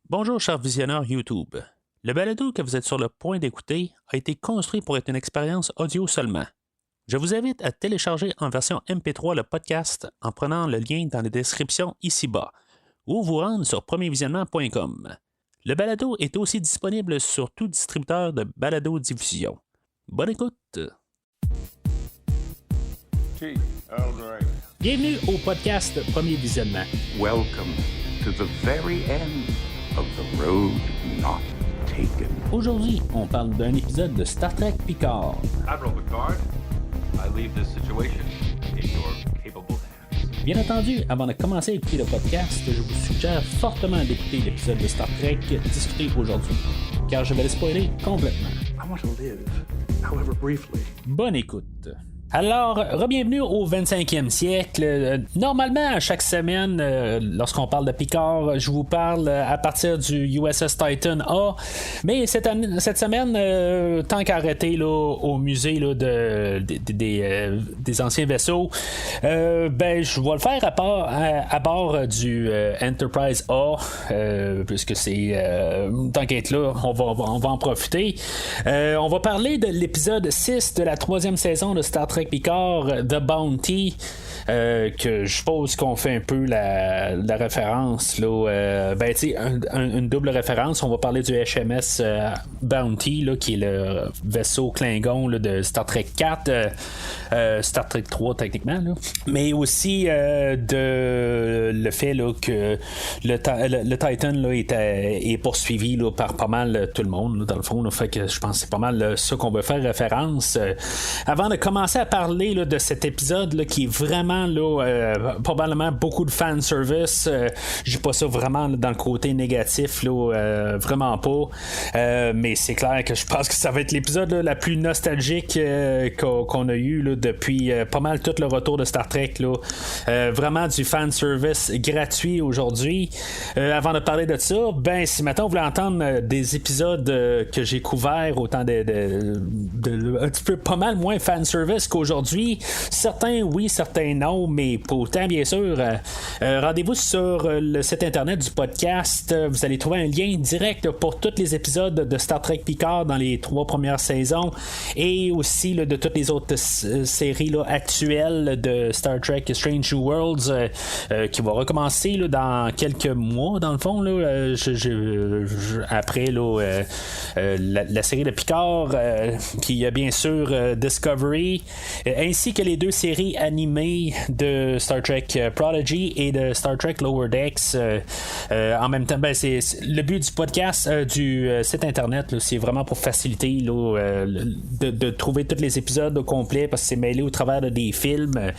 Bonjour chers visionneurs YouTube. Le balado que vous êtes sur le point d'écouter a été construit pour être une expérience audio seulement. Je vous invite à télécharger en version MP3 le podcast en prenant le lien dans la description ici-bas ou vous rendre sur premiervisionnement.com. Le balado est aussi disponible sur tout distributeur de balado-diffusion. Bonne écoute! Bienvenue au podcast Premier Visionnement. Welcome to the very end of the road not taken. Aujourd'hui, on parle d'un épisode de Star Trek Picard. Admiral Picard, I leave this situation in your capable hands. Bien entendu, avant de commencer à écouter le podcast, je vous suggère fortement d'écouter l'épisode de Star Trek discuté aujourd'hui, car je vais le spoiler complètement. I want to live, however briefly. Bonne écoute. Alors, re-bienvenue au 25e siècle. Normalement, à chaque semaine, lorsqu'on parle de Picard, je vous parle à partir du USS Titan A. Mais cette semaine, tant qu'à arrêter là, au musée là, des anciens vaisseaux, je vais le faire à bord du Enterprise A, puisque c'est tant qu'à être là, on va en profiter. On va parler de l'épisode 6 de la 3e saison de Star Trek Picard, The Bounty, que je suppose qu'on fait un peu la référence là, une double référence. On va parler du HMS Bounty là, qui est le vaisseau Klingon là, de Star Trek 4, Star Trek 3 techniquement là. Mais aussi de le fait là, que le Titan là, est poursuivi là, par pas mal tout le monde là, dans le fond là, fait que je pense que c'est pas mal ça qu'on veut faire référence. Avant de commencer à parler là, de cet épisode là, qui est vraiment là, probablement beaucoup de fanservice, j'ai pas ça vraiment là, dans le côté négatif là, vraiment pas, mais c'est clair que je pense que ça va être l'épisode là, la plus nostalgique qu'on a eu là, depuis pas mal tout le retour de Star Trek là. Vraiment du fanservice gratuit aujourd'hui. Avant de parler de ça, si maintenant vous voulez entendre des épisodes que j'ai couverts, autant de un petit peu pas mal moins fanservice qu'aujourd'hui, certains oui, certains non, mais pour autant bien sûr, rendez-vous sur le site internet du podcast, vous allez trouver un lien direct pour tous les épisodes de Star Trek Picard dans les 3 premières saisons et aussi là, de toutes les autres séries là, actuelles de Star Trek Strange New Worlds qui va recommencer là, dans quelques mois dans le fond là, après là, la série de Picard, qui y a bien sûr Discovery, ainsi que les 2 séries animées de Star Trek Prodigy et de Star Trek Lower Decks. En même temps, c'est le but du podcast, du site internet, là, c'est vraiment pour faciliter là, de trouver tous les épisodes au complet, parce que c'est mêlé au travers de des films.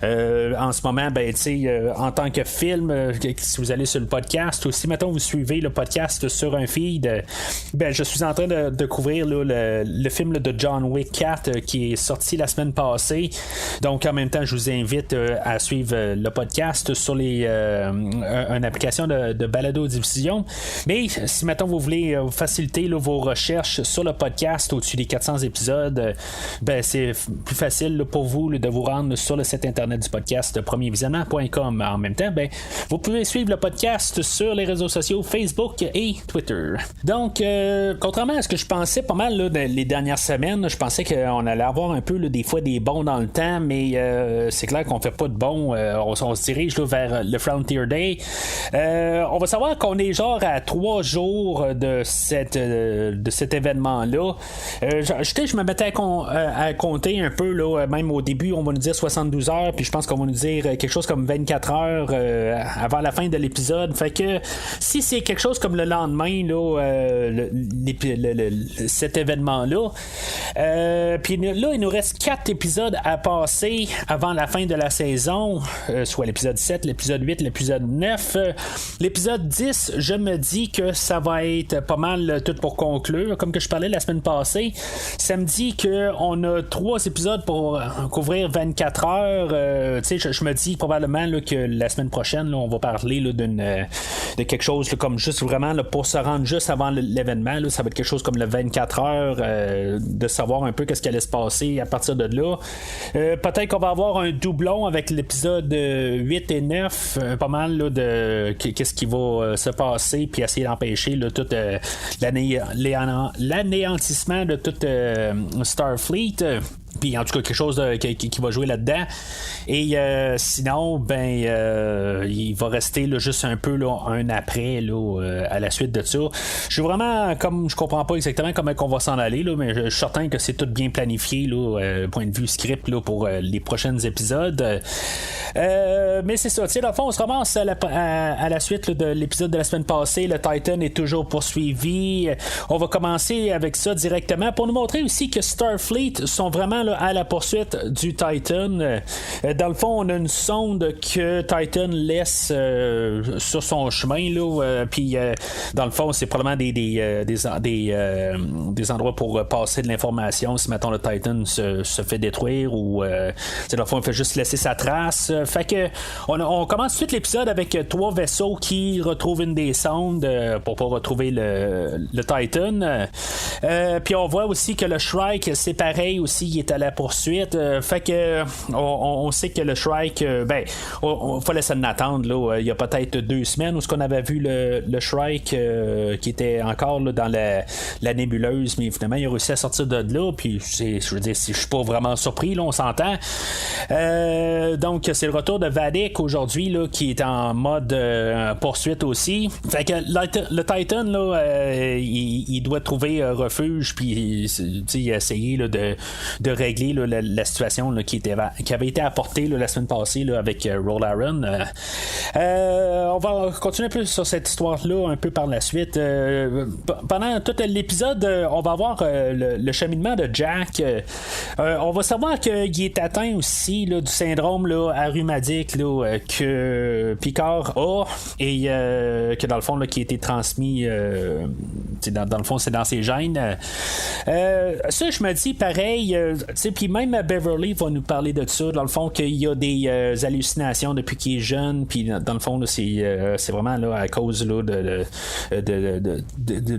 En ce moment, en tant que film, si vous allez sur le podcast, ou si mettons vous suivez le podcast sur un feed, je suis en train de couvrir là, le film là, de John Wick 4 qui est sorti la semaine passée. Donc en même temps, je vous invite à suivre le podcast sur une application de balado-diffusion. Mais si maintenant vous voulez faciliter là, vos recherches sur le podcast au-dessus des 400 épisodes, c'est plus facile là, pour vous là, de vous rendre sur le site internet du podcast premiervisionnement.com. En même temps, vous pouvez suivre le podcast sur les réseaux sociaux Facebook et Twitter. Donc, contrairement à ce que je pensais pas mal là, les dernières semaines, je pensais qu'on allait avoir un peu là, des fois des bons dans le temps, mais c'est clair qu'on fait pas de bons. On se dirige là, vers le Frontier Day. On va savoir qu'on est genre à 3 jours de cet événement-là. Je me mettais à compter un peu, là, même au début, on va nous dire 72 heures, puis je pense qu'on va nous dire quelque chose comme 24 heures avant la fin de l'épisode. Fait que si c'est quelque chose comme le lendemain, là, cet événement-là, puis là, il nous reste 4 épisodes à passer avant la fin de la saison, soit l'épisode 7, l'épisode 8, l'épisode 9. L'épisode 10, je me dis que ça va être pas mal tout pour conclure. Comme que je parlais la semaine passée, ça me dit qu'on a 3 épisodes pour couvrir 24 heures. Je me dis probablement là, que la semaine prochaine, là, on va parler là, de quelque chose là, comme juste vraiment là, pour se rendre juste avant l'événement. Là, ça va être quelque chose comme le 24 heures, de savoir un peu qu'est-ce qui allait se passer à partir de là. là. Peut-être qu'on va avoir un doublon avec l'épisode 8 et 9, pas mal là, de qu'est-ce qui va se passer, puis essayer d'empêcher là, tout l'anéantissement de toute Starfleet. Puis en tout cas quelque chose qui va jouer là-dedans. Et sinon, il va rester là, juste un peu là, un après là, à la suite de ça. Je suis vraiment comme je comprends pas exactement comment on va s'en aller, là, mais je suis certain que c'est tout bien planifié là, point de vue script là, pour les prochains épisodes. Mais c'est ça, tu sais, dans le fond, on se ramasse à la suite là, de l'épisode de la semaine passée. Le Titan est toujours poursuivi. On va commencer avec ça directement pour nous montrer aussi que Starfleet sont vraiment là, à la poursuite du Titan. Dans le fond, on a une sonde que Titan laisse sur son chemin là, puis dans le fond, c'est probablement des endroits pour passer de l'information si mettons le Titan se fait détruire ou dans le fond, il fait juste laisser sa trace. Fait que on commence tout de suite l'épisode avec 3 vaisseaux qui retrouvent une des sondes pour pas retrouver le Titan. Puis on voit aussi que le Shrike, c'est pareil aussi, il est à la poursuite. Fait que on sait que le Shrike, on fallait s'en attendre là. Il y a peut-être 2 semaines où ce qu'on avait vu le Shrike qui était encore là, dans la nébuleuse, mais finalement il a réussi à sortir de là. Puis je veux dire, je suis pas vraiment surpris là, on s'entend. Donc c'est le retour de Vadic aujourd'hui là, qui est en mode poursuite aussi. Fait que le Titan là, il doit trouver refuge, puis il a essayé là, de régler là, la situation là, qui avait été apportée là, la semaine passée là, avec Roll Aaron. On va continuer un peu sur cette histoire-là un peu par la suite. Pendant tout l'épisode, on va voir le cheminement de Jack. On va savoir qu'il est atteint aussi là, du syndrome là, rhumatique là, que Picard a et que dans le fond là, qui a été transmis dans le fond c'est dans ses gènes. Ça je me dis pareil, puis même Beverly va nous parler de ça dans le fond qu'il y a des hallucinations depuis qu'il est jeune, puis dans le fond là, c'est vraiment là, à cause là, de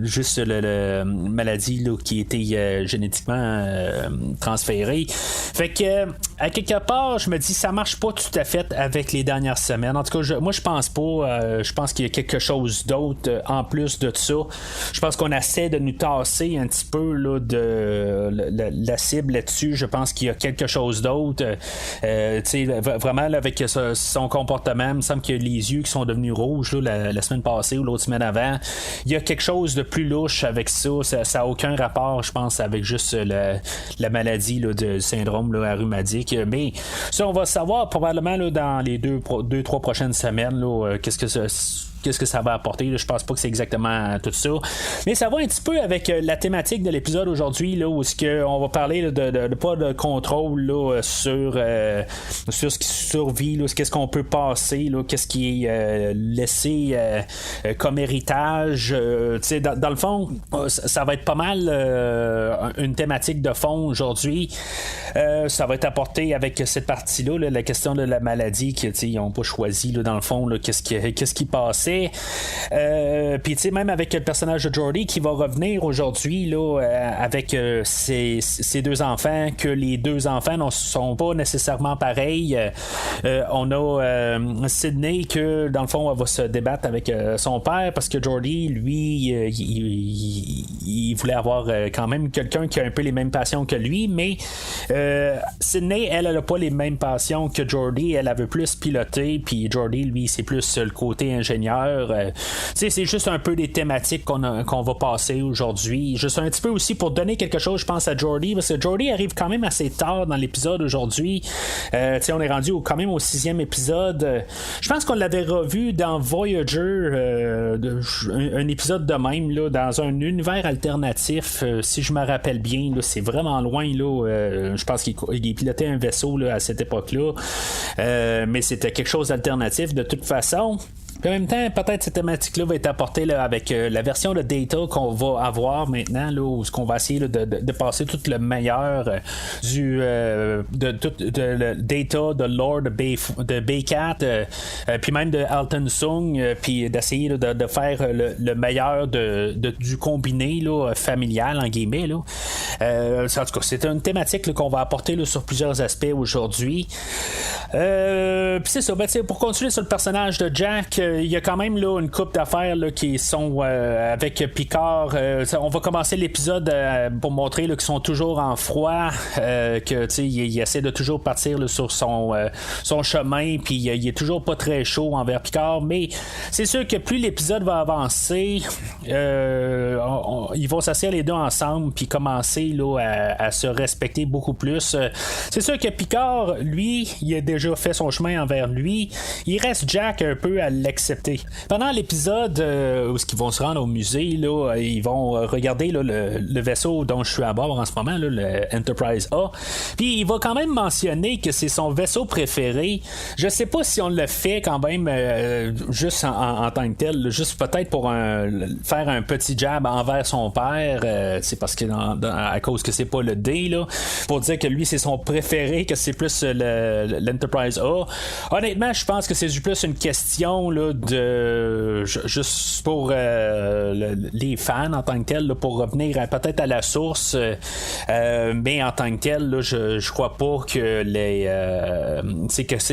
juste la maladie là, qui a été génétiquement transférée. Fait que à quelque part je me dis ça marche pas tout à fait avec les dernières semaines. En tout cas moi je pense pas. Je pense qu'il y a quelque chose d'autre en plus de ça. Je pense qu'on essaie de nous tasser un petit peu là, de la cible là-dessus. Je pense qu'il y a quelque chose d'autre. Vraiment là, avec son comportement, il me semble qu'il y a les yeux qui sont devenus rouges là, la semaine passée ou l'autre semaine avant. Il y a quelque chose de plus louche avec ça. Ça n'a aucun rapport, je pense, avec juste la maladie là, de syndrome là, rhumatique. Mais ça, on va savoir probablement là, dans les 2-3 prochaines semaines là, qu'est-ce que ça va apporter. Là, je pense pas que c'est exactement tout ça. Mais ça va un petit peu avec la thématique de l'épisode aujourd'hui, là, où on va parler là, de pas de contrôle là, sur ce qui survit, là, qu'est-ce qu'on peut passer, là, qu'est-ce qui est laissé comme héritage. Dans le fond, ça va être pas mal une thématique de fond aujourd'hui. Ça va être apporté avec cette partie-là, là, la question de la maladie qu'ils n'ont pas choisi, là, dans le fond, là, qu'est-ce qui passait. Puis tu sais, même avec le personnage de Geordi qui va revenir aujourd'hui là, avec ses 2 enfants, que les 2 enfants ne sont pas nécessairement pareils. On a Sydney que dans le fond elle va se débattre avec son père parce que Geordi lui il voulait avoir quand même quelqu'un qui a un peu les mêmes passions que lui, mais Sydney elle a pas les mêmes passions que Geordi. Elle veut plus piloter, puis Geordi lui c'est plus le côté ingénieur. C'est juste un peu des thématiques qu'on va passer aujourd'hui. Juste un petit peu aussi pour donner quelque chose, je pense, à Geordi, parce que Geordi arrive quand même assez tard dans l'épisode aujourd'hui. On est rendu quand même au 6e épisode. Je pense qu'on l'avait revu dans Voyager, un épisode de même, là, dans un univers alternatif, si je me rappelle bien. Là, c'est vraiment loin. Là, je pense qu'il pilotait un vaisseau là, à cette époque-là. Mais c'était quelque chose d'alternatif de toute façon. Puis en même temps, peut-être cette thématique-là va être apportée là, avec la version de Data qu'on va avoir maintenant, là, où on va essayer là, de passer tout le meilleur de Data, de Lore, de Baycat, puis même de Alton Sung, puis d'essayer là, de faire le meilleur du combiné là, familial, en guillemets. Là. En tout cas, c'est une thématique là, qu'on va apporter là, sur plusieurs aspects aujourd'hui. Puis c'est ça, ben, pour continuer sur le personnage de Jack, il y a quand même là, une couple d'affaires là, qui sont avec Picard. On va commencer l'épisode pour montrer là, qu'ils sont toujours en froid, il essaie de toujours partir là, sur son chemin, puis il est toujours pas très chaud envers Picard, mais c'est sûr que plus l'épisode va avancer, ils vont s'asseoir les deux ensemble puis commencer là, à se respecter beaucoup plus. C'est sûr que Picard, lui, il a déjà fait son chemin envers lui. Il reste Jack un peu à l'accepter. Pendant l'épisode où ils vont se rendre au musée, là, ils vont regarder là, le vaisseau dont je suis à bord en ce moment, là, le Enterprise A. Puis il va quand même mentionner que c'est son vaisseau préféré. Je sais pas si on le fait quand même juste en tant que tel, juste peut-être pour faire un petit jab envers son père, c'est parce que à cause que c'est pas le D, là, pour dire que lui c'est son préféré, que c'est plus l'Enterprise A. Honnêtement, je pense que c'est plus une question là, de juste pour les fans en tant que tel, là, pour revenir peut-être à la source, mais en tant que tel, là, je crois pas que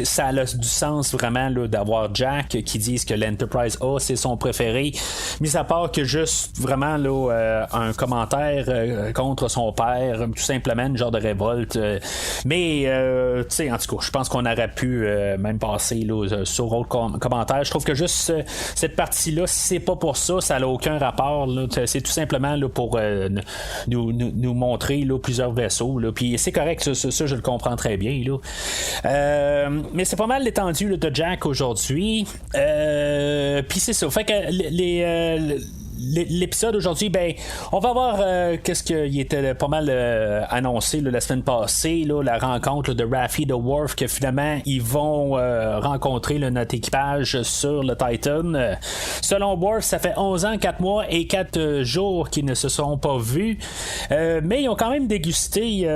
ça a du sens vraiment là, d'avoir Jack qui dise que l'Enterprise A c'est son préféré, mis à part que juste vraiment là, un commentaire contre son père, tout simplement une genre de révolte, mais tu sais, en tout cas, je pense qu'on aurait pu même passer là, sur autre commentaire. Je trouve que juste cette partie-là, si c'est pas pour ça, ça n'a aucun rapport là. C'est tout simplement là, pour nous montrer là, plusieurs vaisseaux, puis c'est correct, ça je le comprends très bien là. Mais c'est pas mal l'étendue là, de Jack aujourd'hui, puis c'est ça, fait que l'épisode aujourd'hui, ben, on va voir qu'est-ce qui était pas mal annoncé là, la semaine passée, là, la rencontre là, de Raffi de Worf, que finalement ils vont rencontrer là, notre équipage sur le Titan. Selon Worf, ça fait 11 ans, 4 mois et 4 jours qu'ils ne se sont pas vus, mais ils ont quand même dégusté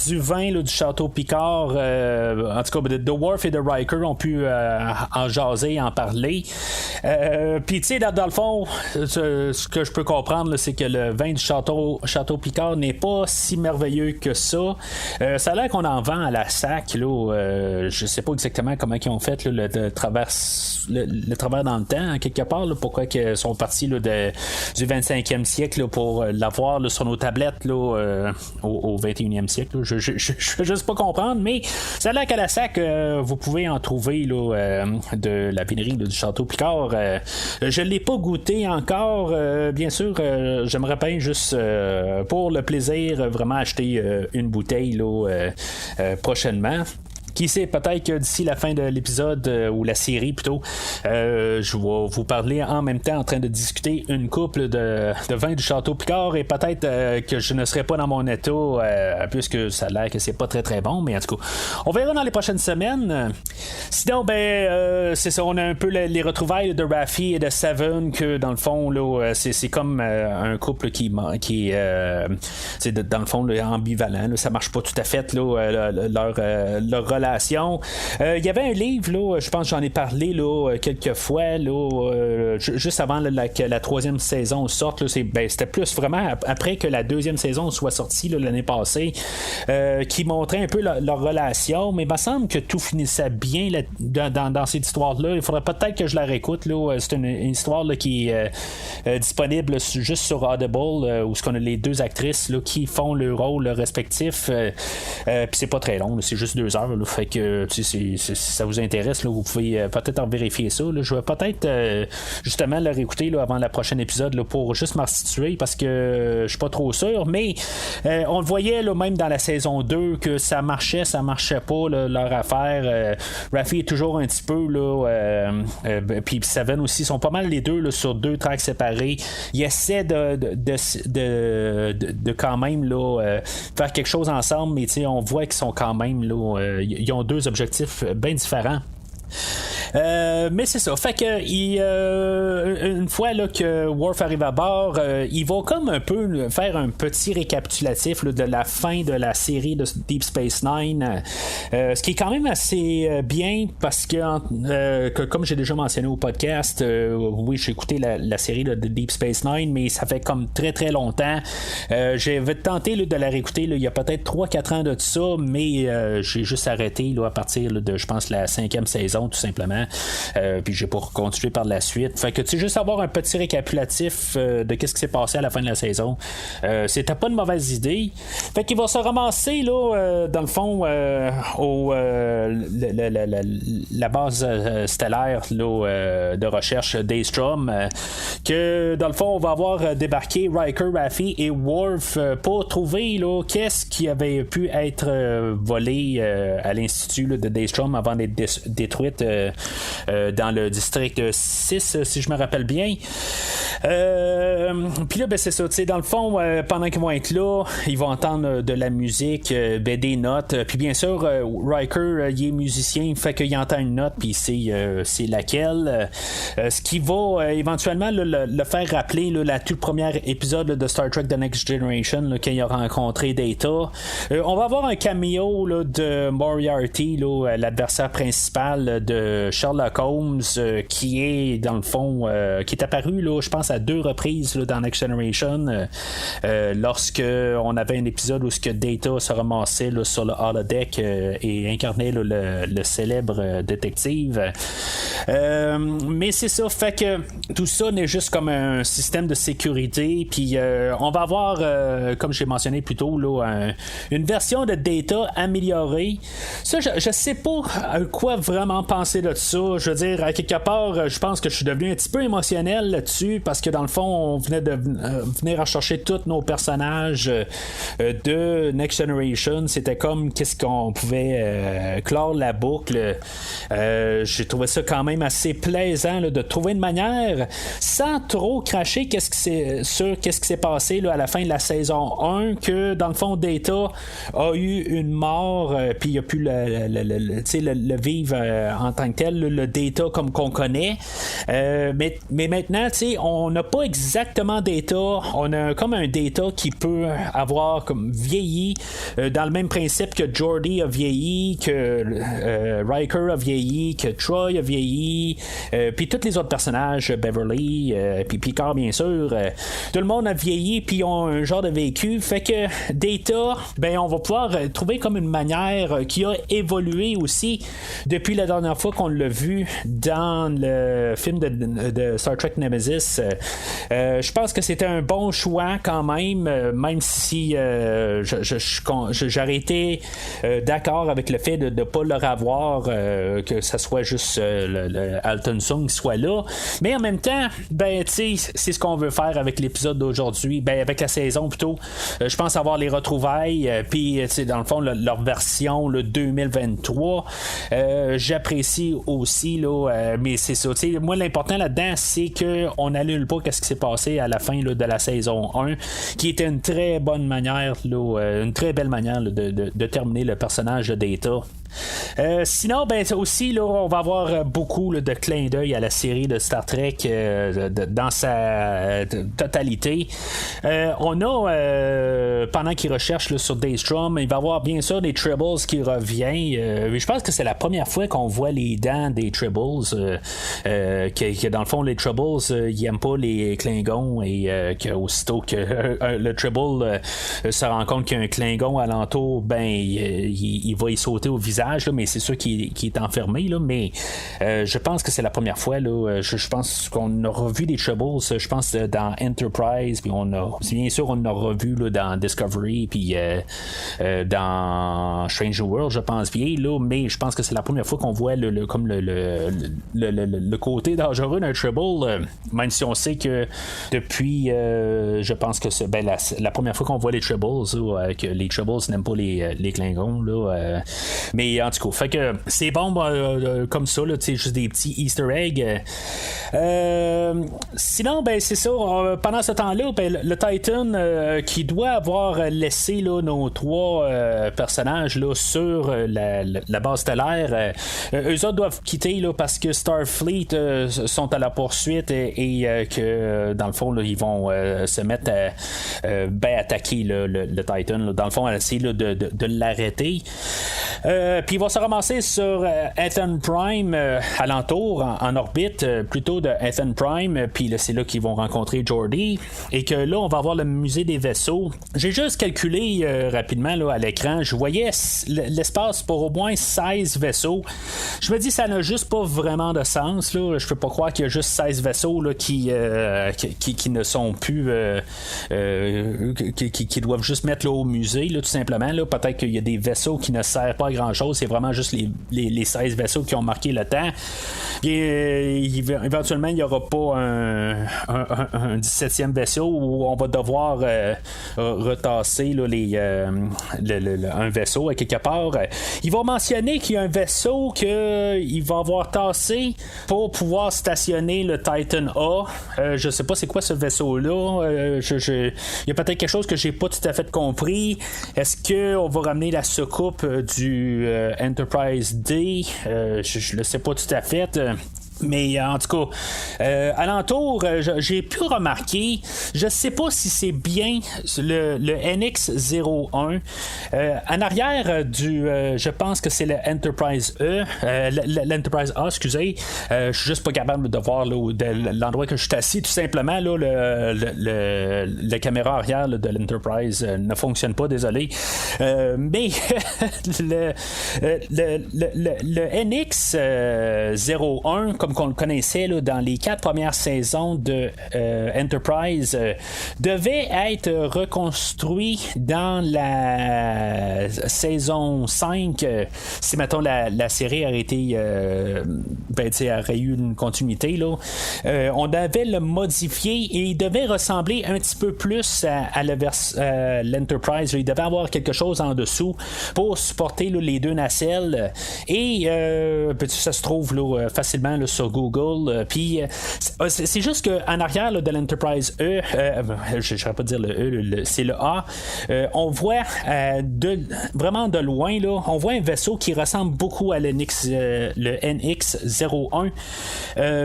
du vin là, du château Picard. En tout cas, de Worf et de Riker ont pu en jaser, en parler. Puis tu sais, dans le fond, ce que je peux comprendre, là, c'est que le vin du château Picard n'est pas si merveilleux que ça. Ça a l'air qu'on en vend à la sac. Là, je sais pas exactement comment ils ont fait là, le travers dans le temps, hein, quelque part. Là, pourquoi ils sont partis là, du 25e siècle là, pour l'avoir là, sur nos tablettes là, au 21e siècle. Là. Je veux juste pas comprendre, mais ça a l'air qu'à la sac, vous pouvez en trouver là, de la pénurie là, du château Picard. Je l'ai pas goûté encore. Bien sûr, j'aimerais bien juste pour le plaisir vraiment acheter une bouteille là, prochainement. Qui sait, peut-être que d'ici la fin de l'épisode ou la série plutôt, je vais vous parler en même temps en train de discuter une couple de vin du château Picard, et peut-être que je ne serai pas dans mon état puisque ça a l'air que c'est pas très très bon, mais en tout cas on verra dans les prochaines semaines. Sinon c'est ça, on a un peu les retrouvailles de Raffi et de Seven, que dans le fond là, c'est comme un couple qui c'est dans le fond là, ambivalent là, ça marche pas tout à fait là, leur relation. Il y avait un livre, là, je pense que j'en ai parlé là, quelques fois, là, juste avant là, que la 3e saison sorte. Là, c'était plus vraiment après que la 2e saison soit sortie là, l'année passée, qui montrait un peu leur relation, mais il me semble que tout finissait bien là, dans cette histoire-là. Il faudrait peut-être que je la réécoute. Là. C'est une histoire là, qui est disponible là, juste sur Audible, où on a les deux actrices là, qui font le rôle respectif. Puis c'est pas très long, là, c'est juste 2 heures. Là. Fait que si ça vous intéresse, là, vous pouvez peut-être en vérifier ça. Là. Je vais peut-être justement le réécouter là, avant le prochain épisode là, pour juste m'en situer, parce que je suis pas trop sûr, mais on le voyait là, même dans la saison 2 que ça marchait pas là, leur affaire. Raffi est toujours un petit peu là, puis Seven aussi sont pas mal les deux là, sur 2 tracks séparés. Ils essaient de quand même là, faire quelque chose ensemble, mais on voit qu'ils sont quand même là, ils ont 2 objectifs bien différents. Mais c'est ça. Fait que une fois là, que Worf arrive à bord, il va comme un peu faire un petit récapitulatif là, de la fin de la série de Deep Space Nine. Ce qui est quand même assez bien parce que comme j'ai déjà mentionné au podcast, oui, j'ai écouté la série de Deep Space Nine, mais ça fait comme très très longtemps. J'avais tenté là, de la réécouter là, il y a peut-être 3-4 ans de ça, mais j'ai juste arrêté là, à partir là, de, je pense, la 5e saison tout simplement. Puis j'ai pas continué par la suite. Fait que tu sais, juste avoir un petit récapitulatif de qu'est-ce qui s'est passé à la fin de la saison, c'était pas une mauvaise idée. Fait qu'il va se ramasser là, dans le fond, la base stellaire là, de recherche Daystrom, que dans le fond on va avoir débarqué Riker, Raffi et Worf pour trouver là, qu'est-ce qui avait pu être volé à l'institut là, de Daystrom avant d'être détruite dans le district 6, si je me rappelle bien. Puis là, ben, c'est ça, tu sais, dans le fond, pendant qu'ils vont être là, ils vont entendre de la musique, des notes, puis bien sûr, Riker, il est musicien, fait qu'il entend une note, puis c'est laquelle. Ce qui va éventuellement le faire rappeler là, la toute première épisode là, de Star Trek The Next Generation, là, quand il a rencontré Data. On va avoir un cameo là, de Moriarty, là, l'adversaire principal de Sherlock Holmes, qui est dans le fond, qui est apparu, là, je pense, à 2 reprises là, dans Next Generation, lorsque on avait un épisode où ce que Data se ramassait là, sur le holodeck et incarnait là, le célèbre détective. Mais c'est ça, fait que tout ça n'est juste comme un système de sécurité, puis on va avoir, comme j'ai mentionné plus tôt, là, une version de Data améliorée. Ça, je sais pas quoi vraiment penser de ça. Je veux dire, à quelque part, je pense que je suis devenu un petit peu émotionnel là-dessus, parce que dans le fond, on venait de venir rechercher tous nos personnages de Next Generation. C'était comme qu'est-ce qu'on pouvait clore la boucle. J'ai trouvé ça quand même assez plaisant là, de trouver une manière sans trop cracher qu'est-ce qui s'est passé là, à la fin de la saison 1, que dans le fond Data a eu une mort, puis il a pu le vivre en tant que tel, le Data comme qu'on connaît. Mais maintenant, on n'a pas exactement Data, on a comme un Data qui peut avoir comme vieilli dans le même principe que Geordi a vieilli, que Riker a vieilli, que Troy a vieilli, puis tous les autres personnages, Beverly, puis Picard bien sûr, tout le monde a vieilli puis ont un genre de vécu, fait que Data, ben on va pouvoir trouver comme une manière qui a évolué aussi depuis la dernière fois qu'on l'a vu dans le film de Star Trek Nemesis. Je pense que c'était un bon choix quand même si j'aurais été d'accord avec le fait de ne pas le revoir, que ça soit juste le Alton Sung qui soit là, mais en même temps, ben tu sais, c'est ce qu'on veut faire avec l'épisode d'aujourd'hui, ben avec la saison plutôt. Je pense avoir les retrouvailles, puis tu sais, dans le fond leur version le 2023, j'apprécie aussi là, mais c'est ça, tu sais, moi l'important là-dedans c'est que on n'annule pas qu'est-ce qui s'est passé à la fin là, de la saison 1, qui était une très bonne manière là, une très belle manière là, de terminer le personnage de Data. Sinon, ben aussi là, on va avoir beaucoup là, de clins d'œil à la série de Star Trek dans sa totalité. On a pendant qu'il recherche là, sur Daystrom, il va y avoir bien sûr des Tribbles qui reviennent. Je pense que c'est la première fois qu'on voit les dents des Tribbles, que dans le fond les Tribbles ils aiment pas les Klingons, et que aussitôt que le Tribble se rend compte qu'il y a un Klingon alentour, ben il va y sauter au visage là, mais c'est sûr qu'il est enfermé là, mais je pense que c'est la première fois là, je pense qu'on a revu des Tribbles, je pense dans Enterprise, puis bien sûr on a revu là, dans Discovery, puis dans Strange New World je pense bien là, mais je pense que c'est la première fois qu'on voit le côté dangereux d'un Tribble, même si on sait que depuis je pense que c'est la première fois qu'on voit les Tribbles, que les Tribbles n'aiment pas les Klingons là, mais Mais en tout cas, fait que c'est bon comme ça, là, juste des petits Easter eggs. Sinon, ben c'est ça. Pendant ce temps-là, ben, le Titan qui doit avoir laissé là, nos 3 personnages là, sur la base stellaire, eux autres doivent quitter là, parce que Starfleet sont à la poursuite et que dans le fond là, ils vont se mettre à attaquer là, le Titan là, dans le fond à essayer là, de l'arrêter. Puis il va se ramasser sur Ethan Prime alentour en orbite plutôt de Ethan Prime, puis là, c'est là qu'ils vont rencontrer Geordi et que là on va avoir le musée des vaisseaux. J'ai juste calculé rapidement là, à l'écran, je voyais l'espace pour au moins 16 vaisseaux. Je me dis ça n'a juste pas vraiment de sens là. Je peux pas croire qu'il y a juste 16 vaisseaux là, qui ne sont plus qui doivent juste mettre là, au musée là, tout simplement là. Peut-être qu'il y a des vaisseaux qui ne servent pas à grand chose, c'est vraiment juste les 16 vaisseaux qui ont marqué le temps. Et éventuellement il n'y aura pas un 17e vaisseau où on va devoir retasser là, un vaisseau à quelque part. Il va mentionner qu'il y a un vaisseau qu'il va avoir tassé pour pouvoir stationner le Titan A. Je sais pas c'est quoi ce vaisseau-là. Il y a peut-être quelque chose que j'ai pas tout à fait compris. Est-ce qu'on va ramener la soucoupe du Enterprise D? Je le sais pas tout à fait. Mais en tout cas, alentour, j'ai pu remarquer, je sais pas si c'est bien le NX-01. En arrière du, je pense que c'est le Enterprise E, l'Enterprise A, excusez. Je suis juste pas capable de voir là, l'endroit que je suis assis, tout simplement. Là, la caméra arrière là, de l'Enterprise ne fonctionne pas, désolé. Mais le NX-01, comme qu'on le connaissait là, dans les 4 premières saisons de Enterprise, devait être reconstruit dans la saison 5 si mettons la série aurait été aurait eu une continuité là. On devait le modifier et il devait ressembler un petit peu plus à l'Enterprise. Il devait avoir quelque chose en dessous pour supporter là, les 2 nacelles et ça se trouve là, facilement là, sur Google. Puis c'est juste qu'en arrière là, de l'Enterprise E, je ne saurais pas dire le E, c'est le A, on voit vraiment de loin, là, on voit un vaisseau qui ressemble beaucoup à le NX-01,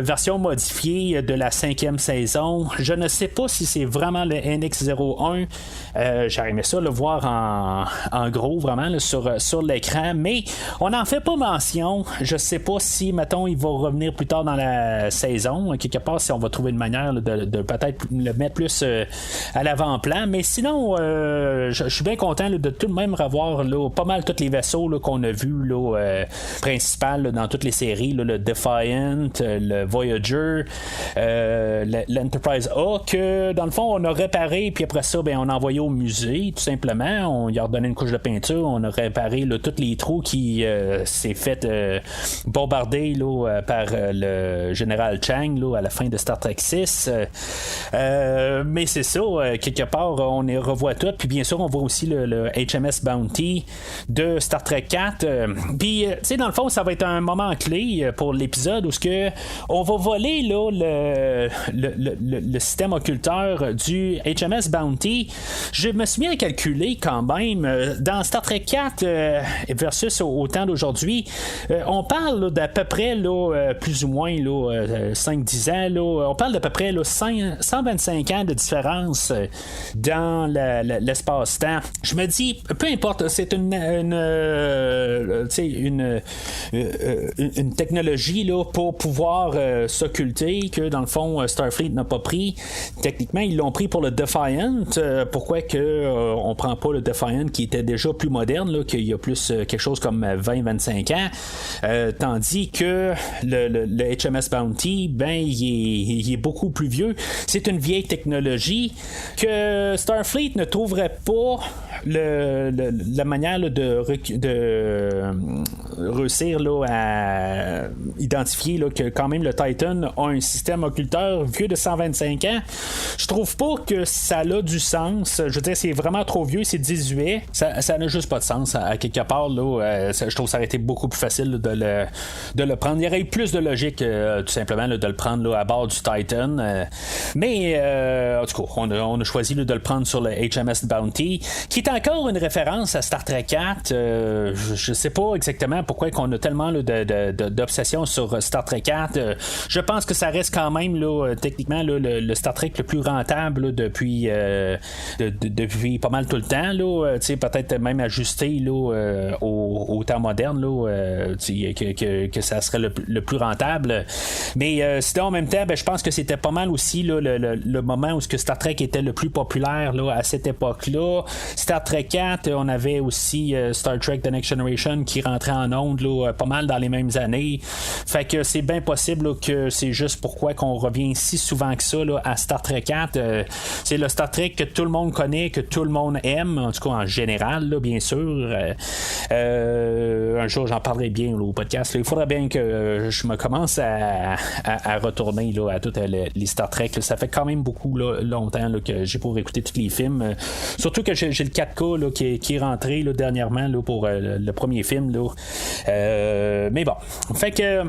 version modifiée de la 5e saison. Je ne sais pas si c'est vraiment le NX-01. J'aurais aimé ça le voir en gros, vraiment là, sur l'écran, mais on n'en fait pas mention. Je ne sais pas si, mettons, il va revenir plus tard dans la saison, quelque part, si on va trouver une manière là, de peut-être le mettre plus à l'avant-plan, mais sinon je suis bien content là, de tout de même revoir là, pas mal tous les vaisseaux là, qu'on a vus principal là, dans toutes les séries, là, le Defiant, le Voyager, l'Enterprise A, que dans le fond on a réparé, puis après ça ben, on a envoyé au musée tout simplement, on y a redonné une couche de peinture, on a réparé là, tous les trous qui s'est fait bombarder là, par le général Chang là, à la fin de Star Trek 6. Mais c'est ça, quelque part on y revoit tout, puis bien sûr on voit aussi le HMS Bounty de Star Trek 4. Puis tu sais dans le fond ça va être un moment clé pour l'épisode où on va voler là, le système occulteur du HMS Bounty. Je me suis bien calculé quand même dans Star Trek 4 versus au temps d'aujourd'hui, on parle là, d'à peu près là, plus ou moins là, 5-10 ans là, on parle d'à peu près là, 125 ans de différence dans l'espace-temps. Je me dis, peu importe, c'est une technologie là, pour pouvoir s'occulter que dans le fond Starfleet n'a pas pris. Techniquement ils l'ont pris pour le Defiant. Pourquoi que on prend pas le Defiant qui était déjà plus moderne là, qu'il y a plus quelque chose comme 20-25 ans, tandis que le HMS Bounty ben il est beaucoup plus vieux. C'est une vieille technologie que Starfleet ne trouverait pas la manière là, de réussir là, à identifier là, que quand même le Titan a un système occulteur vieux de 125 ans, je trouve pas que ça a du sens. Je veux dire, c'est vraiment trop vieux, c'est 18. Ça n'a juste pas de sens à quelque part. Là, je trouve que ça aurait été beaucoup plus facile là, de le prendre. Il y aurait eu plus de logique tout simplement là, de le prendre là, à bord du Titan. Mais en tout cas, on a choisi là, de le prendre sur le HMS Bounty, qui est encore une référence à Star Trek 4. Je sais pas exactement pourquoi qu'on a tellement là, d'obsession sur Star Trek 4. Je pense que ça reste quand même là, techniquement là, le Star Trek le plus rentable là, depuis pas mal tout le temps. Là, peut-être même ajusté là, au temps moderne là, que ça serait le plus rentable. Mais sinon en même temps, je pense que c'était pas mal aussi là, le moment où Star Trek était le plus populaire là, à cette époque-là. Star Trek 4, on avait aussi Star Trek The Next Generation qui rentrait en ondes là, pas mal dans les mêmes années. Fait que c'est bien possible là, que c'est juste pourquoi qu'on revient si souvent que ça là, à Star Trek 4. C'est le Star Trek que tout le monde connaît, que tout le monde aime, en tout cas en général, là, bien sûr. Un jour, j'en parlerai bien là, au podcast. Là. Il faudrait bien que je me commence à retourner là, à toutes les Star Trek. Là. Ça fait quand même beaucoup là, longtemps là, que j'ai pour écouter tous les films. Surtout que j'ai le 4K là, qui est rentré là, dernièrement là, pour le premier film. Là. Mais bon. Fait que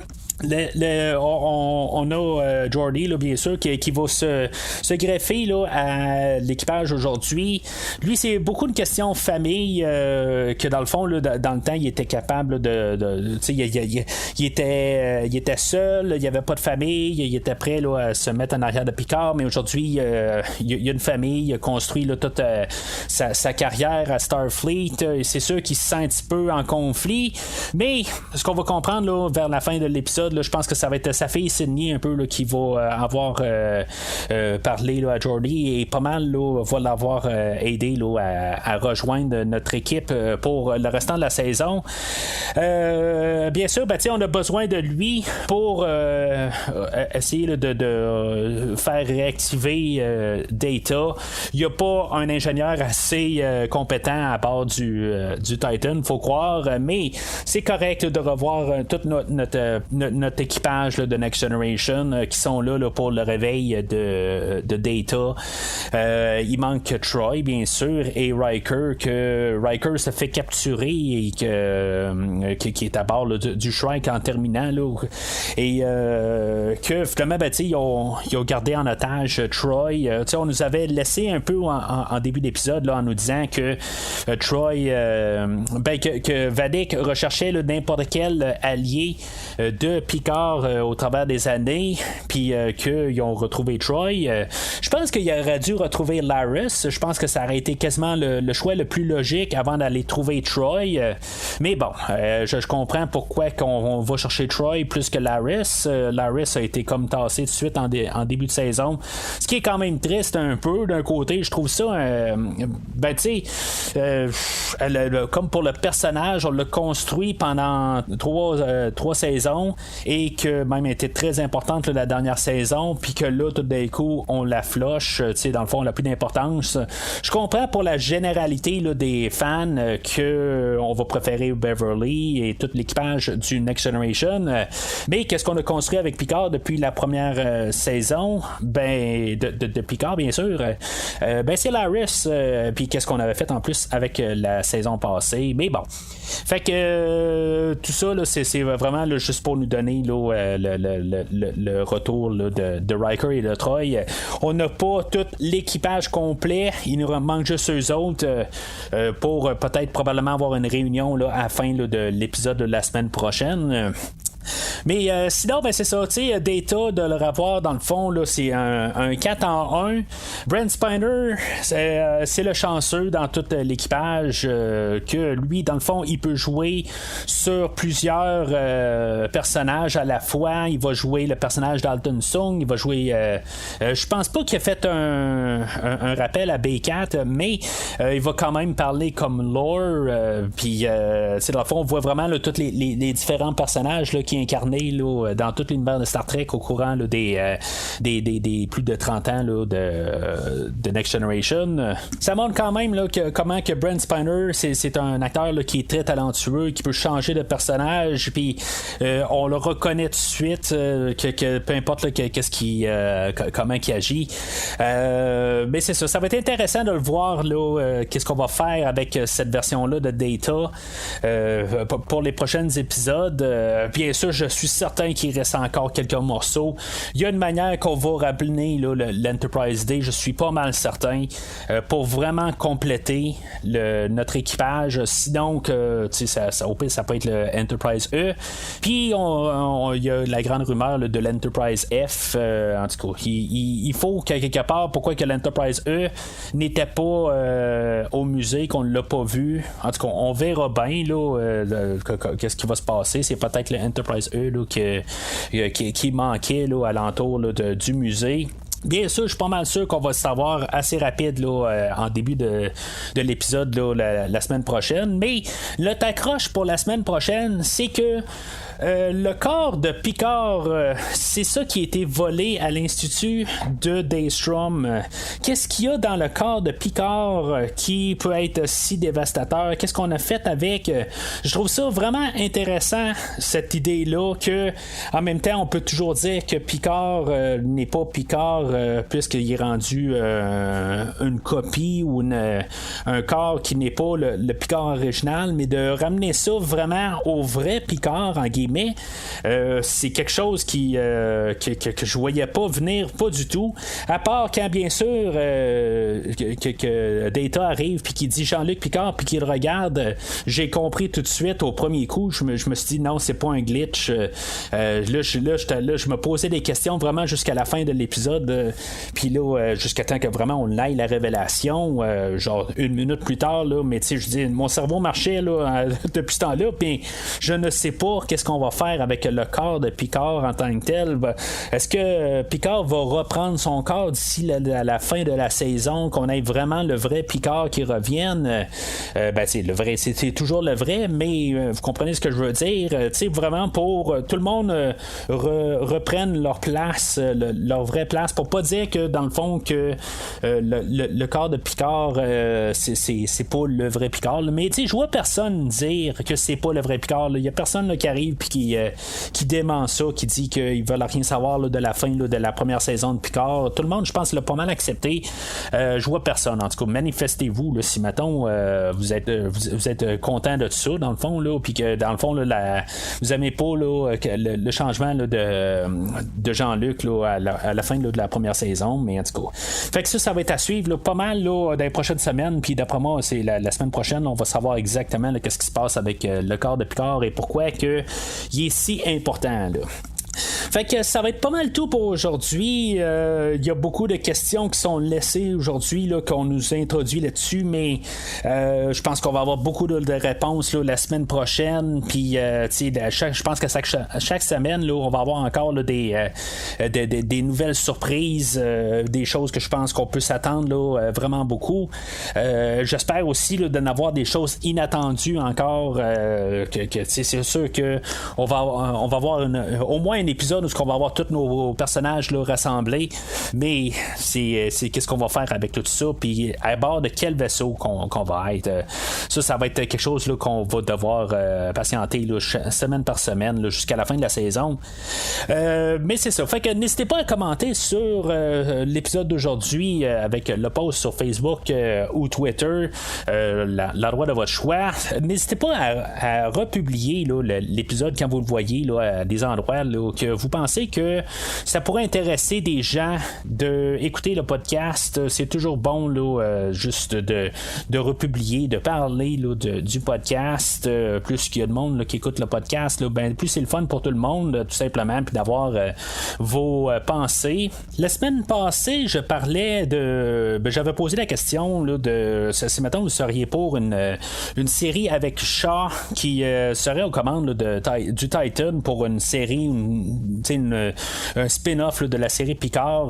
on a Geordi là, bien sûr qui va se greffer là, à l'équipage aujourd'hui. Lui, c'est beaucoup une question famille que dans le fond là, dans le temps il était capable de il était seul, il n'y avait pas de famille, il était prêt là, à se mettre en arrière de Picard, mais aujourd'hui il y a une famille, il a construit là, toute sa carrière à Starfleet. C'est sûr qu'il se sent un petit peu en conflit, mais ce qu'on va comprendre là, vers la fin de l'épisode, là, je pense que ça va être sa fille Sydney un peu là, qui va avoir parlé là, à Geordi, et pas mal là, va l'avoir aidé là, à rejoindre notre équipe pour le restant de la saison. Bien sûr, on a besoin de lui pour essayer là, de faire réactiver Data. Il n'y a pas un ingénieur assez compétent à bord du Titan, faut croire, mais c'est correct là, de revoir tout notre équipage là, de Next Generation qui sont là pour le réveil de Data. Il manque Troy, bien sûr, et Riker, que Riker se fait capturer et qui est à bord là, du Shrike en terminant là, et que finalement ils ont gardé en otage Troy. On nous avait laissé un peu en début d'épisode là, en nous disant que Troy que Vadic recherchait là, n'importe quel allié de Picard au travers des années, puis qu'ils ont retrouvé Troy. Je pense qu'il aurait dû retrouver Laris. Je pense que ça aurait été quasiment le choix le plus logique avant d'aller trouver Troy. Mais bon, je comprends pourquoi qu'on va chercher Troy plus que Laris. Laris a été comme tassé tout de suite en début de saison. Ce qui est quand même triste un peu d'un côté. Je trouve ça comme pour le personnage, on l'a construit pendant trois saisons et que même était très importante là, la dernière saison, puis que là tout d'un coup on la floche, dans le fond on n'a plus d'importance. Je comprends pour la généralité là, des fans que on va préférer Beverly et tout l'équipage du Next Generation, mais qu'est-ce qu'on a construit avec Picard depuis la première saison? De Picard bien sûr, c'est Laris, puis qu'est-ce qu'on avait fait en plus avec la saison passée, mais bon, fait que tout ça là, c'est vraiment là, juste pour nous donner là, le retour là, de Riker et de Troy. On n'a pas tout l'équipage complet, il nous manque juste eux autres pour peut-être probablement avoir une réunion là, à la fin là, de l'épisode de la semaine prochaine. Mais sinon, c'est ça, tu sais, Data, de le revoir dans le fond, là, c'est un 4-en-1. Brent Spiner, c'est le chanceux dans tout l'équipage, que lui, dans le fond, il peut jouer sur plusieurs personnages à la fois. Il va jouer le personnage d'Alton Sung, il va jouer... je pense pas qu'il a fait un rappel à B4, mais il va quand même parler comme Lore, puis dans le fond, on voit vraiment tous les différents personnages là, qui incarnaient incarné là, dans tout l'univers de Star Trek au courant là, des plus de 30 ans là, de Next Generation. Ça montre quand même là, comment que Brent Spiner, c'est un acteur là, qui est très talentueux, qui peut changer de personnage, puis on le reconnaît tout de suite que peu importe là, comment il agit. Mais c'est ça va être intéressant de le voir là, qu'est-ce qu'on va faire avec cette version-là de Data pour les prochains épisodes. Bien sûr, je suis certain qu'il reste encore quelques morceaux. Il y a une manière qu'on va rappeler là, l'Enterprise D, je suis pas mal certain, pour vraiment compléter notre équipage. Sinon, au pire, ça peut être le Enterprise E. Puis, il y a la grande rumeur là, de l'Enterprise F. En tout cas, il faut que quelque part, pourquoi que l'Enterprise E n'était pas au musée, qu'on ne l'a pas vu. En tout cas, on verra bien là, qu'est-ce qui va se passer. C'est peut-être l'Enterprise E là, qui manquait là, alentour là, du musée. Bien sûr, je suis pas mal sûr qu'on va le savoir assez rapide là, en début de l'épisode là, la semaine prochaine. Mais le t'accroche pour la semaine prochaine, c'est que le corps de Picard, c'est ça qui a été volé à l'Institut de Daystrom. Qu'est-ce qu'il y a dans le corps de Picard qui peut être si dévastateur? Qu'est-ce qu'on a fait avec? Je trouve ça vraiment intéressant, cette idée-là, que en même temps, on peut toujours dire que Picard n'est pas Picard puisqu'il est rendu une copie ou un corps qui n'est pas le Picard original, mais de ramener ça vraiment au vrai Picard, en guillemets. C'est quelque chose que je voyais pas venir, pas du tout, à part quand bien sûr que Data arrive puis qu'il dit Jean-Luc Picard puis qu'il regarde, j'ai compris tout de suite au premier coup, je me suis dit non, c'est pas un glitch. Là, je me posais des questions vraiment jusqu'à la fin de l'épisode, puis là jusqu'à temps que vraiment on aille la révélation, genre une minute plus tard là, mais tu sais, je dis mon cerveau marchait là depuis ce temps-là, puis je ne sais pas qu'est-ce qu'on va faire avec le corps de Picard en tant que tel. Est-ce que Picard va reprendre son corps d'ici la fin de la saison, qu'on ait vraiment le vrai Picard qui revienne? C'est le vrai, c'est toujours le vrai, mais vous comprenez ce que je veux dire? Tu sais, vraiment pour tout le monde reprenne leur place, leur vraie place, pour pas dire que dans le fond que le corps de Picard c'est pas le vrai Picard, mais tu sais, je vois personne dire que c'est pas le vrai Picard. Il y a personne là, qui arrive puis qui dément ça, qui dit qu'ils veulent rien savoir là, de la fin là, de la première saison de Picard. Tout le monde, je pense, l'a pas mal accepté. Je vois personne. En tout cas, manifestez-vous là, si mettons vous êtes content de tout ça dans le fond là, puis que dans le fond là, vous aimez pas là, le changement là, de Jean-Luc là, à la fin là, de la première saison, mais en tout cas, fait que ça va être à suivre là, pas mal là, dans les prochaines semaines, puis d'après moi c'est la semaine prochaine, on va savoir exactement là, qu'est-ce qui se passe avec le corps de Picard et pourquoi que il est si important là. Fait que ça va être pas mal tout pour aujourd'hui. Il y a beaucoup de questions qui sont laissées aujourd'hui là, qu'on nous introduit là-dessus, mais je pense qu'on va avoir beaucoup de réponses là, la semaine prochaine. Puis je pense que chaque semaine là, on va avoir encore là, des nouvelles surprises, des choses que je pense qu'on peut s'attendre là, vraiment beaucoup. J'espère aussi là, d'en avoir des choses inattendues encore. C'est sûr que on va avoir au moins un épisode où on va avoir tous nos personnages là, rassemblés, mais c'est qu'est-ce qu'on va faire avec tout ça, puis à bord de quel vaisseau qu'on va être. Ça va être quelque chose là, qu'on va devoir patienter là, semaine par semaine là, jusqu'à la fin de la saison. Mais c'est ça. Fait que n'hésitez pas à commenter sur l'épisode d'aujourd'hui avec le post sur Facebook ou Twitter, l'endroit de votre choix. N'hésitez pas à republier là, l'épisode quand vous le voyez là, à des endroits là, que vous pensez que ça pourrait intéresser des gens d'écouter le podcast. C'est toujours bon là, juste de republier, de parler là, du podcast. Plus qu'il y a de monde là, qui écoute le podcast, là, plus c'est le fun pour tout le monde, tout simplement, puis d'avoir vos pensées. La semaine passée, je parlais j'avais posé la question là, si mettons vous seriez pour une série avec Shaw qui serait aux commandes là, du Titan pour une série un spin-off là, de la série Picard.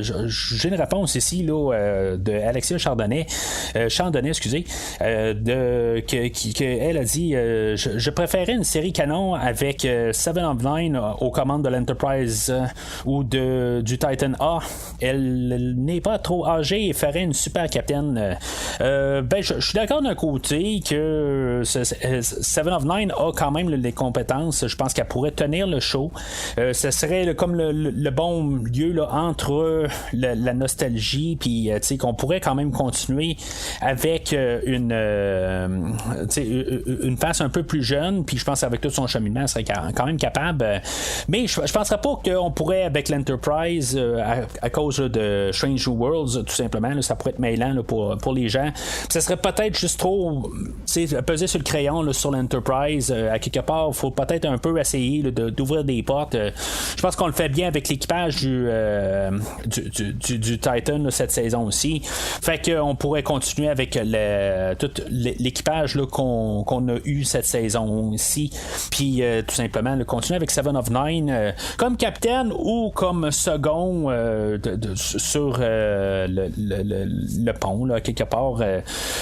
J'ai une réponse ici là, de Alexia Chandonnet, excusez, elle a dit je préférais une série canon avec Seven of Nine aux commandes de l'Enterprise ou du Titan A. Elle n'est pas trop âgée et ferait une super capitaine. Je suis d'accord d'un côté que Seven of Nine a quand même les compétences. Je pense qu'elle pourrait tenir le show. Ce serait comme le bon lieu là, entre la nostalgie puis qu'on pourrait quand même continuer avec une face un peu plus jeune, puis je pense qu'avec tout son cheminement elle serait quand même capable, mais je penserais pas qu'on pourrait avec l'Enterprise à cause de Strange New Worlds tout simplement, là, ça pourrait être mêlant là, pour les gens, ça serait peut-être juste trop peser sur le crayon là, sur l'Enterprise, à quelque part il faut peut-être un peu essayer là, d'ouvrir des portes. Je pense qu'on le fait bien avec l'équipage du Titan là, cette saison aussi, fait qu'on pourrait continuer avec tout l'équipage là, qu'on a eu cette saison ci, puis tout simplement continuer avec Seven of Nine comme capitaine ou comme second sur le pont là, quelque part,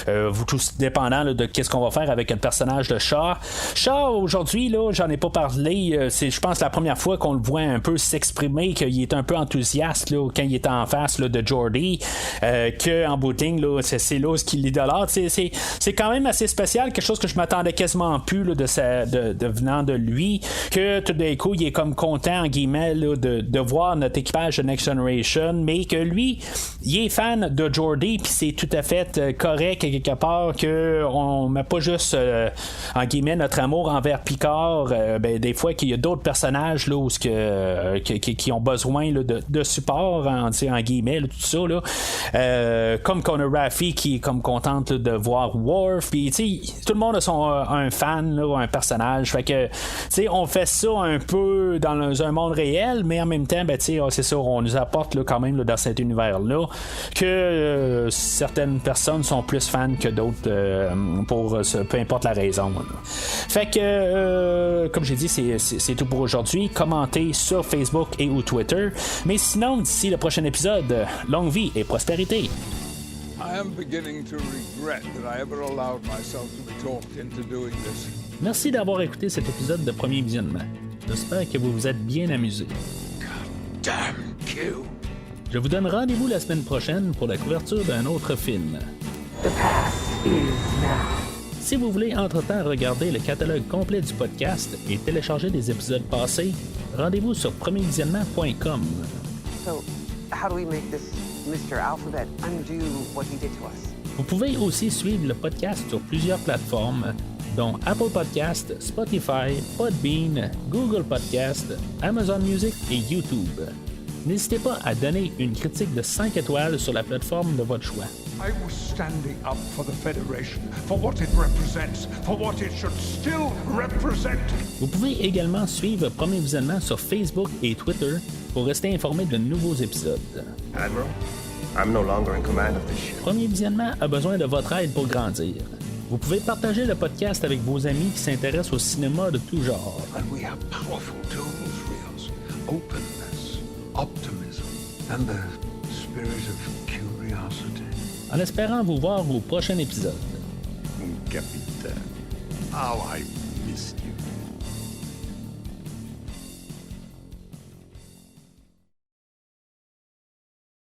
vous tous dépendant là, de qu'est-ce qu'on va faire avec le personnage de Shaw. Shaw aujourd'hui là, j'en ai pas parlé, c'est je pense la première fois qu'on le voit un peu s'exprimer, qu'il est un peu enthousiaste là, quand il est en face là, de Geordi, que en bout de ligne là, c'est là ce qu'il l'idolâtre. C'est quand même assez spécial, quelque chose que je m'attendais quasiment plus là, de venant de lui, que tout d'un coup il est comme content en guillemets là, de voir notre équipage de Next Generation, mais que lui il est fan de Geordi, puis c'est tout à fait correct quelque part que on met pas juste en guillemets notre amour envers Picard, des fois qu'il y a d'autres personnages là, qui ont besoin là, de support en guillemets là, tout ça là, comme qu'on a Raffi qui est comme contente là, de voir Worf, puis tout le monde a un fan là, un personnage, fait que on fait ça un peu dans un monde réel, mais en même temps c'est ça, on nous apporte là, quand même là, dans cet univers là que certaines personnes sont plus fans que d'autres pour peu importe la raison là. Fait que comme j'ai dit c'est tout pour aujourd'hui. Commentez sur Facebook et ou Twitter, mais sinon d'ici le prochain épisode, longue vie et prospérité. I am beginning to regret that I ever allowed myself to be talked into doing this. Merci d'avoir écouté cet épisode de Premier Visionnement. J'espère que vous vous êtes bien amusés. Damn Q. Je vous donne rendez-vous la semaine prochaine pour la couverture d'un autre film. The past is now. Si vous voulez entre-temps regarder le catalogue complet du podcast et télécharger des épisodes passés, rendez-vous sur premiervisionnement.com. So, how do we make this Mr. Alphabet undo what he did to us? Vous pouvez aussi suivre le podcast sur plusieurs plateformes, dont Apple Podcast, Spotify, Podbean, Google Podcast, Amazon Music et YouTube. N'hésitez pas à donner une critique de 5 étoiles sur la plateforme de votre choix. I was standing up for the Federation, for what it represents, for what it should still represent. Vous pouvez également suivre Premier Visionnement sur Facebook et Twitter pour rester informé de nouveaux épisodes. Admiral, I'm no longer in command of this ship. Premier Visionnement a besoin de votre aide pour grandir. Vous pouvez partager le podcast avec vos amis qui s'intéressent au cinéma de tout genre. And we have powerful tools, Rios. Openness, optimism, and the spirit of curiosity. En espérant vous voir au prochain épisode. Capitaine, how I missed you.